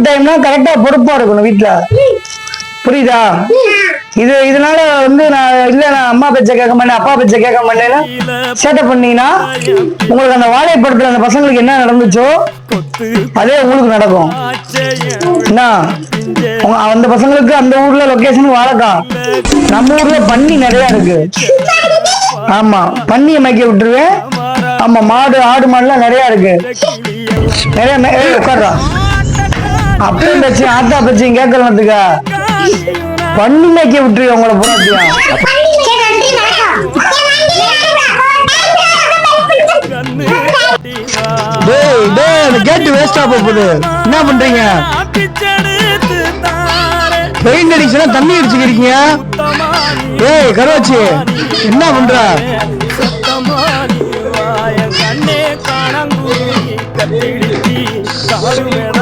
டைம்னா கரெக்டா பொறுப்பா இருக்கணும் வீட்டுல, புரியுதா? இதனால வந்து நான் அம்மா பேச்ச கேட்க மாட்டேன், அப்பா பேச்ச கேட்க மாட்டேன்னு சேட்டை பண்ணீங்கன்னா உங்களுக்கு அந்த வாழைப்படத்துல அந்த பசங்களுக்கு என்ன நடந்துச்சோ அதே உங்களுக்கு நடக்கும். என்ன அந்த பசங்களுக்கு அந்த ஊர்ல லொகேஷன் வாழைக்கான், நம்ம ஊர்ல பன்னி நிறைய இருக்கு. ஆமா, பன்னிய மேய்க்க விட்டுருவேன். ஆமா, மாடு ஆடு மாடுலாம் நிறைய இருக்கு. நிறைய உட்கார்றா அப்பயும் பேச்சு ஆத்தா பேச்சு கேட்கறதுக்கா பன்னி மேய்க்க விட்டுருவேன் உங்களை பூராத்தியா. கேட்டு வேஸ்டா போகுது. என்ன பண்றீங்க? பெயிண்ட் அடிச்சுனா தண்ணி அடிச்சுக்கிறீங்க. ஏய் கரோச்சி, என்ன பண்ற? கண்ணே காணங்குருவி கட்டிடுச்சி காடு மேல